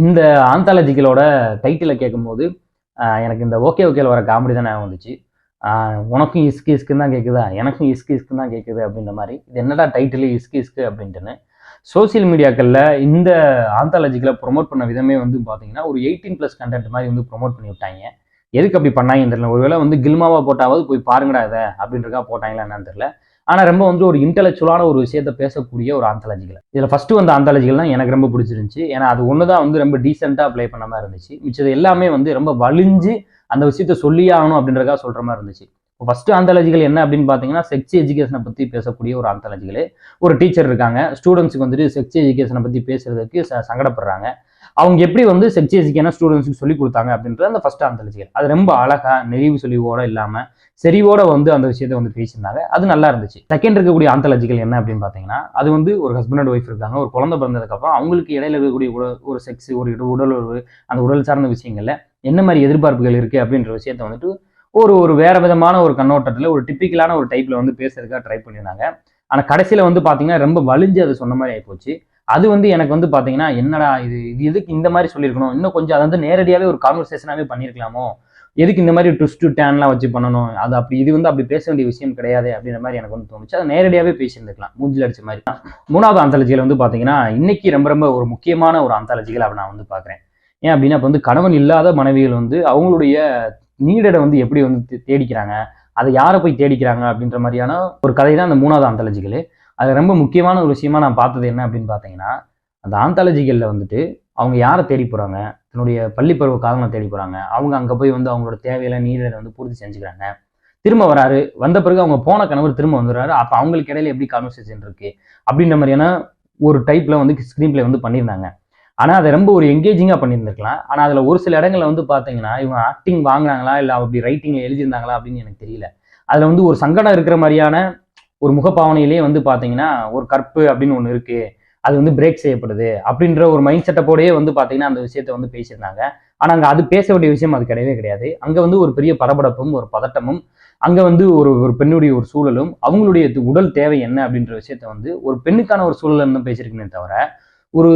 இந்த ஆந்தாலஜிகளோட டைட்டிலை கேட்கும்போது எனக்கு இந்த ஓகே ஓகேல வர காமெடி தான் ஞாபகம் வந்துச்சு. உனக்கும் இஸ்கு இஸ்குன்னு தான் கேட்குதா, எனக்கும் இஸ்கு இஸ்குன்னு தான் கேட்குது அப்படின்ற மாதிரி. இது என்னடா டைட்டில் இஸ்கு இஸ்கு அப்படின்ட்டுன்னு சோசியல் மீடியாக்களில் இந்த ஆந்தாலஜிகளை ப்ரொமோட் பண்ண விதமே வந்து பார்த்தீங்கன்னா ஒரு 18+ கண்டென்ட் மாதிரி வந்து ப்ரொமோட் பண்ணி விட்டாங்க. எதுக்கு அப்படி பண்ணாங்கன்னு தெரியல. ஒருவேளை வந்து கில்மாவா போட்டாவது போய் பாருங்கடா இதை அப்படின்றக்கா போட்டாங்களா என்னன்னு தெரியல. ஆனால் ரொம்ப வந்து ஒரு இன்டெலெக்சுவலான ஒரு விஷயத்த பேசக்கூடிய ஒரு ஆந்தாலஜிகள். இதில் ஃபர்ஸ்ட் வந்த ஆந்தாலஜிகள் தான் எனக்கு ரொம்ப பிடிச்சிருந்துச்சு. ஏன்னா அது ஒன்று தான் வந்து ரொம்ப டீசெண்டாக ப்ளே பண்ண மாதிரி இருந்துச்சு. மிச்சது எல்லாமே வந்து ரொம்ப வலிஞ்சு அந்த விஷயத்த சொல்லியே ஆகணும் அப்படின்றக்கா சொல்கிற மாதிரி இருந்துச்சு. இப்போ ஃபர்ஸ்ட் ஆந்தாலஜிகள் என்ன அப்படின்னு பார்த்தீங்கன்னா செக்ஸ் எஜுகேஷனை பற்றி பேசக்கூடிய ஒரு ஆந்தாலஜிகளே. ஒரு டீச்சர் இருக்காங்க, ஸ்டூடெண்ட்ஸுக்கு வந்துட்டு செக்ஸ் எஜுகேஷனை பற்றி பேசுறதுக்கு சங்கடப்படுறாங்க. அவங்க எப்படி வந்து செக்ஸ் எஜுகேஷனை ஸ்டூடெண்ட்ஸுக்கு சொல்லி கொடுத்தாங்க அப்படின்றது அந்த ஃபர்ஸ்ட் ஆந்தாலஜிகள். அது ரொம்ப அழகா நெறிவு சொல்லிவோட இல்லாமல் செறிவோட வந்து அந்த விஷயத்தை வந்து பேசியிருந்தாங்க. அது நல்லா இருந்துச்சு. செகண்ட் இருக்கக்கூடிய ஆந்தாலஜிகள் என்ன அப்படின்னு பார்த்தீங்கன்னா அது வந்து ஒரு ஹஸ்பண்ட் அண்ட் ஒய்ஃப் இருக்காங்க. ஒரு குழந்தை பிறந்ததுக்கப்புறம் அவங்களுக்கு இடையில இருக்கக்கூடிய ஒரு செக்ஸ், ஒரு உடல் உறவு, அந்த உடல் சார்ந்த விஷயங்கள்ல என்ன மாதிரி எதிர்பார்ப்புகள் இருக்கு அப்படின்ற விஷயத்த வந்துட்டு ஒரு வேற விதமான ஒரு கண்ணோட்டத்தில் ஒரு டிப்பிக்கலான ஒரு டைப்ல வந்து பேசுறதுக்காக ட்ரை பண்ணியிருந்தாங்க. ஆனால் கடைசியில் வந்து பார்த்தீங்கன்னா ரொம்ப வலிஞ்சு அதை சொன்ன மாதிரி ஆகிப்போச்சு. அது வந்து எனக்கு வந்து பார்த்தீங்கன்னா என்னடா இது எதுக்கு இந்த மாதிரி சொல்லியிருக்கணும், இன்னும் கொஞ்சம் அதை வந்து நேரடியாகவே ஒரு கான்வர்சேஷனாகவே பண்ணியிருக்கலாமோ, எதுக்கு இந்த மாதிரி ட்விஸ்ட் டேன்லாம் வச்சு பண்ணணும், அது அப்படி இது வந்து அப்படி பேச வேண்டிய விஷயம் கிடையாது அப்படின்ற மாதிரி எனக்கு வந்து தோணுச்சு. அதை நேரடியாகவே பேசியிருந்துக்கலாம், மூஞ்சில் அடிச்ச மாதிரி. மூணாவது ஆந்தாலஜிகள் வந்து பார்த்தீங்கன்னா இன்னைக்கு ரொம்ப ரொம்ப ஒரு முக்கியமான ஒரு ஆந்தாலஜிகள் அப்படி நான் வந்து பார்க்குறேன். ஏன் அப்படின்னா இப்போ வந்து கணவன் இல்லாத மனைவிகள் வந்து அவங்களுடைய நீடடை வந்து எப்படி வந்து தேடிக்கிறாங்க, அதை யாரை போய் தேடிக்கிறாங்க அப்படின்ற மாதிரியான ஒரு கதை தான் அந்த மூணாவது ஆந்தாலஜிகள். அது ரொம்ப முக்கியமான ஒரு விஷயமா நான் பார்த்தது என்ன அப்படின்னு பார்த்தீங்கன்னா அந்த ஆந்தாலஜிகளில் வந்துட்டு அவங்க யாரை தேடி போகிறாங்க, தன்னுடைய பள்ளி பருவ காலங்களை தேடி போகிறாங்க. அவங்க அங்கே போய் வந்து அவங்களோட தேவையில நீடை வந்து பூர்த்தி செஞ்சுக்கிறாங்க. திரும்ப வராரு, வந்த பிறகு அவங்க போன கணவர் திரும்ப வந்துடுறாரு. அப்போ அவங்களுக்கு இடையில எப்படி கான்வர்சேஷன் இருக்கு அப்படின்ற மாதிரியான ஒரு டைப்ல வந்து ஸ்க்ரீன் பிளே வந்து பண்ணியிருந்தாங்க. ஆனால் அதை ரொம்ப ஒரு எங்கேஜிங்காக பண்ணியிருந்திருக்கலாம். ஆனால் அதில் ஒரு சில இடங்களில் வந்து பார்த்தீங்கன்னா இவங்க ஆக்டிங் வாங்கினாங்களா இல்லை அப்படி ரைட்டிங்கில் எழுதியிருந்தாங்களா அப்படின்னு எனக்கு தெரியல. அதில் வந்து ஒரு சங்கடம் இருக்கிற மாதிரியான ஒரு முகப்பாவனையிலேயே வந்து பார்த்தீங்கன்னா ஒரு கற்பு அப்படின்னு ஒன்று இருக்கு, அது வந்து பிரேக் செய்யப்படுது அப்படின்ற ஒரு மைண்ட் செட்டப்போடையே வந்து பார்த்தீங்கன்னா அந்த விஷயத்த வந்து பேசியிருந்தாங்க. ஆனால் அங்கே அது பேச வேண்டிய விஷயம் அது கிடையவே கிடையாது. அங்கே வந்து ஒரு பெரிய படபடப்பும் ஒரு பதட்டமும், அங்கே வந்து ஒரு பெண்ணுடைய ஒரு சூழலும், அவங்களுடைய உடல் தேவை என்ன அப்படின்ற விஷயத்த வந்து ஒரு பெண்ணுக்கான ஒரு சூழல் இருந்து பேசியிருக்குமே தவிர ஒரு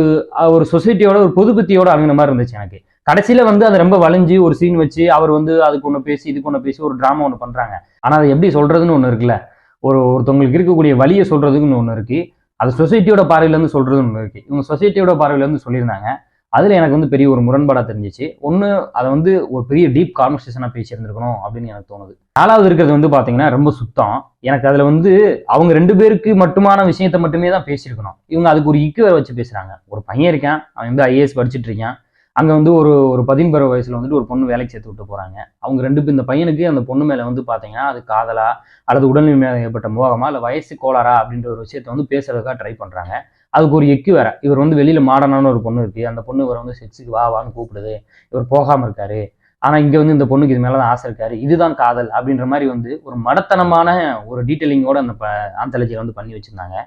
ஒரு சொசைட்டியோட ஒரு பொதுபத்தியோட அணுகின மாதிரி இருந்துச்சு எனக்கு. கடைசியில வந்து அதை ரொம்ப வளைஞ்சு ஒரு சீன் வச்சு அவர் வந்து அதுக்கு ஒன்று பேசி இதுக்கு ஒன்று பேசி ஒரு டிராமா ஒன்று பண்றாங்க. ஆனால் அதை எப்படி சொல்றதுன்னு ஒன்று இருக்குல்ல, ஒருத்தவங்களுக்கு இருக்கக்கூடிய வழியை சொல்றதுக்குன்னு ஒன்று இருக்கு, அது சொசைட்டியோட பார்வையிலேருந்து சொல்றதுன்னு ஒன்று இருக்கு. இவங்க சொசைட்டியோட பார்வையிலேருந்து சொல்லியிருந்தாங்க. அதில் எனக்கு வந்து பெரிய ஒரு முரண்பாடாக தெரிஞ்சிச்சு. ஒன்று அதை வந்து ஒரு பெரிய டீப் கான்வர்சேஷனாக பேசியிருந்திருக்கணும் அப்படின்னு எனக்கு தோணுது. நாலாவது இருக்கிறது வந்து பார்த்தீங்கன்னா ரொம்ப சுத்தம். எனக்கு அதில் வந்து அவங்க 2 பேருக்கு மட்டுமான விஷயத்த மட்டுமே தான் பேசியிருக்கணும். இவங்க அதுக்கு ஒரு இக்கு வேற வச்சு பேசுகிறாங்க. ஒரு பையன் இருக்கான், அவன் வந்து ஐஏஎஸ் படிச்சுட்டு இருக்கான். அங்கே வந்து ஒரு 18 வயசுல வந்துட்டு ஒரு பொண்ணு வேலைக்கு சேர்த்து விட்டு போகிறாங்க. அவங்க 2 பேர், இந்த பையனுக்கு அந்த பொண்ணு மேலே வந்து பார்த்தீங்கன்னா அது காதலா அல்லது உடல்நிலை மேலே ஏற்பட்ட மோகமா இல்லை வயசு கோளாறா அப்படின்ற ஒரு விஷயத்த வந்து பேசுறதுக்காக ட்ரை பண்ணுறாங்க. அதுக்கு ஒரு எக்கு வேற. இவர் வந்து வெளியில மாடர்னான ஒரு பொண்ணு இருக்கு, அந்த பொண்ணு இவரை வந்து செக்ஸுக்கு வான்னு கூப்பிடுது, இவர் போகாம இருக்காரு. ஆனா இங்க வந்து இந்த பொண்ணுக்கு இது மேலதான் ஆசை இருக்காரு, இதுதான் காதல் அப்படின்ற மாதிரி வந்து ஒரு மடத்தனமான ஒரு டீட்டெயிலிங்கோட அந்த ஆந்தாலஜியை வந்து பண்ணி வச்சிருந்தாங்க.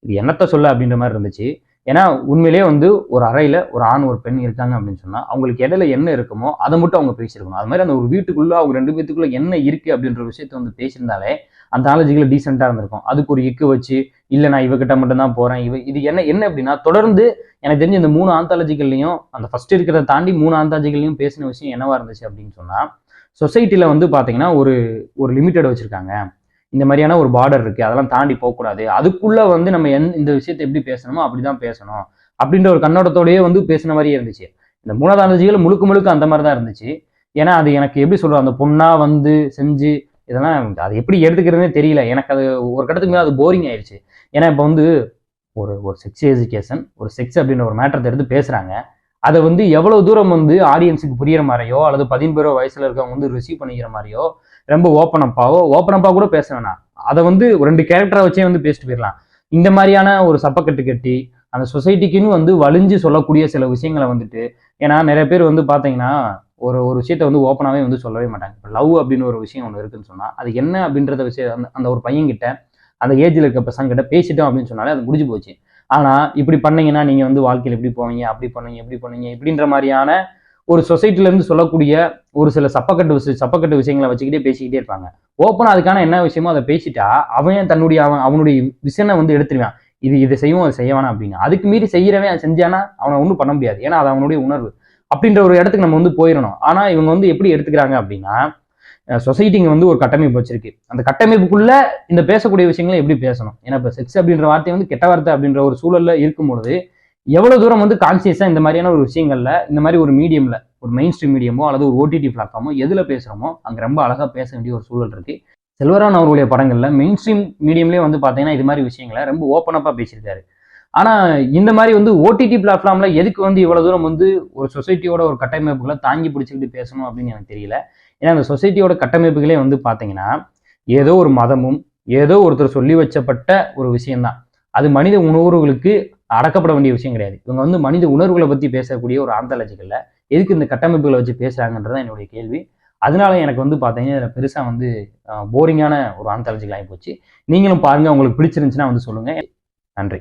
இது என்னத்த சொல்ல அப்படின்ற மாதிரி இருந்துச்சு. ஏன்னா உண்மையிலேயே வந்து ஒரு அறையில ஒரு ஆண் ஒரு பெண் இருக்காங்க அப்படின்னு சொன்னா அவங்களுக்கு இடையில என்ன இருக்குமோ அதை மட்டும் அவங்க பேசியிருக்கணும். அது மாதிரி அந்த ஒரு வீட்டுக்குள்ள அவங்க 2 பேத்துக்குள்ள என்ன இருக்கு அப்படின்ற விஷயத்த வந்து பேசியிருந்தாலே அந்த ஆலஜிகளை டீசெண்டா இருந்திருக்கும். அதுக்கு ஒரு இக்கு வச்சு இல்லை நான் இவகிட்ட மட்டும் தான் போறேன், இது என்ன அப்படின்னா தொடர்ந்து எனக்கு தெரிஞ்ச இந்த 3 ஆந்தாலஜிகள்லையும் அந்த ஃபர்ஸ்ட் இருக்கிறத தாண்டி 3 ஆந்தாலஜிகள்லையும் பேசின விஷயம் என்னவா இருந்துச்சு அப்படின்னு சொன்னா சொசைட்டில வந்து பாத்தீங்கன்னா ஒரு லிமிட்டட் வச்சிருக்காங்க, இந்த மாதிரியான ஒரு பார்டர் இருக்கு, அதெல்லாம் தாண்டி போகக்கூடாது, அதுக்குள்ள வந்து நம்ம இந்த விஷயத்தை எப்படி பேசணுமோ அப்படிதான் பேசணும் அப்படின்ற ஒரு கண்ணோட்டத்தோடயே வந்து பேசின மாதிரியே இருந்துச்சு. இந்த 3 ஆந்தாலஜிகள் முழுக்க அந்த மாதிரி தான் இருந்துச்சு. ஏன்னா அது எனக்கு எப்படி சொல்றோம், அந்த பொண்ணா வந்து செஞ்சு இதெல்லாம் அது எப்படி எடுத்துக்கிறதுனே தெரியல எனக்கு. அது ஒரு கட்டத்துக்கு மேலே அது போரிங் ஆயிடுச்சு. ஏன்னா இப்போ வந்து ஒரு செக்ஸ் எஜுகேஷன், ஒரு செக்ஸ் அப்படின்ற ஒரு மேட்டரை எடுத்து பேசுறாங்க. அதை வந்து எவ்வளவு தூரம் வந்து ஆடியன்ஸுக்கு புரியுற மாதிரியோ அல்லது 18 வயசுல இருக்கவங்க வந்து ரிசீவ் பண்ணிக்கிற மாதிரியோ ரொம்ப ஓப்பன் அப்பா கூட பேச வேணாம். அதை வந்து 2 கேரக்டரை வச்சே வந்து பேசிட்டு போயிடலாம். இந்த மாதிரியான ஒரு சப்பக்கட்டு கட்டி அந்த சொசைட்டிக்குன்னு வந்து வலிஞ்சு சொல்லக்கூடிய சில விஷயங்களை வந்துட்டு, ஏன்னா நிறைய பேர் வந்து பாத்தீங்கன்னா ஒரு விஷயத்த வந்து ஓப்பனாவே வந்து சொல்லவே மாட்டாங்க. இப்போ லவ் அப்படின்னு ஒரு விஷயம் ஒன்று இருக்குன்னு சொன்னா அது என்ன அப்படின்றத விஷயம் அந்த ஒரு பையன் கிட்ட அந்த ஏஜ்ல இருக்க பசங்க கிட்ட பேசிட்டோம் அப்படின்னு சொன்னாலே அது முடிஞ்சு போச்சு. ஆனா இப்படி பண்ணீங்கன்னா நீங்க வந்து வாழ்க்கையில் எப்படி போவீங்க, அப்படி பண்ணுவீங்க, எப்படி பண்ணுவீங்க இப்படின்ற மாதிரியான ஒரு சொசைட்டில இருந்து சொல்லக்கூடிய ஒரு சில சப்பக்கட்டு விஷயங்களை வச்சுக்கிட்டே பேசிக்கிட்டே இருப்பாங்க. ஓப்பனா அதுக்கான என்ன விஷயமோ அதை பேசிட்டா அவனுடைய விஷனை வந்து எடுத்துருவான். இதை செய்வோம் அதை செய்ய வேணாம் அப்படின்னு. அதுக்கு மீறி செய்யறவன் செஞ்சானா அவனை ஒன்றும் பண்ண முடியாது, ஏன்னா அது அவனுடைய உணர்வு அப்படின்ற ஒரு இடத்துக்கு நம்ம போயிடணும். ஆனா இவங்க எப்படி எடுத்துக்கிறாங்க அப்படின்னா, சொசைட்டிங்க ஒரு கட்டமைப்பு வச்சிருக்கு. அந்த கட்டமைப்புக்குள்ள இந்த பேசக்கூடிய விஷயங்களை எப்படி பேசணும், ஏன்னா இப்போ செக்ஸ் அப்படின்ற வார்த்தை கெட்ட வார்த்தை அப்படின்ற ஒரு சூழல்ல இருக்கும் பொழுது எவ்வளவு தூரம் கான்சியஸா இந்த மாதிரியான ஒரு விஷயங்கள்ல, இந்த மாதிரி ஒரு மீடியம்ல, ஒரு மெயின் ஸ்ட்ரீம் மீடியமோ அல்லது ஒரு ஓடிடி பிளாட்ஃபார்மோ எதுல பேசுறோமோ அங்க ரொம்ப அழகா பேச வேண்டிய ஒரு சூழல் இருக்கு. செல்வரான் அவர்களுடைய படங்கள்ல மெயின் ஸ்ட்ரீம் மீடியம்லயே பாத்தீங்கன்னா இது மாதிரி விஷயங்களை ரொம்ப ஓப்பன் அப்பா பேசியிருக்காரு. ஆனா இந்த மாதிரி ஓடிடி பிளாட்ஃபார்ம்ல எதுக்கு இவ்வளவு தூரம் ஒரு சொசைட்டியோட ஒரு கட்டமைப்புகளை தாங்கி பிடிச்சிக்கிட்டு பேசணும் அப்படின்னு எனக்கு தெரியல. ஏன்னா அந்த சொசைட்டியோட கட்டமைப்புகளே பாத்தீங்கன்னா ஏதோ ஒரு மதமும் ஏதோ ஒருத்தர் சொல்லி வச்சப்பட்ட ஒரு விஷயம்தான். அது மனித உணர்வுகளுக்கு அடக்கப்பட வேண்டிய விஷயம் கிடையாது. இவங்க மனித உணர்வுகளை பத்தி பேசக்கூடிய ஒரு ஆந்தாலஜிக்கல்ல எதுக்கு இந்த கட்டமைப்புகளை வச்சு பேசுறாங்கன்றதான் என்னுடைய கேள்வி. அதனால எனக்கு பாத்தீங்கன்னா இதுல பெருசா போரிங்கான ஒரு ஆந்தாலஜிக்கல் ஆகி போச்சு. நீங்களும் பாருங்க, உங்களுக்கு பிடிச்சிருந்துச்சுன்னா சொல்லுங்க. நன்றி.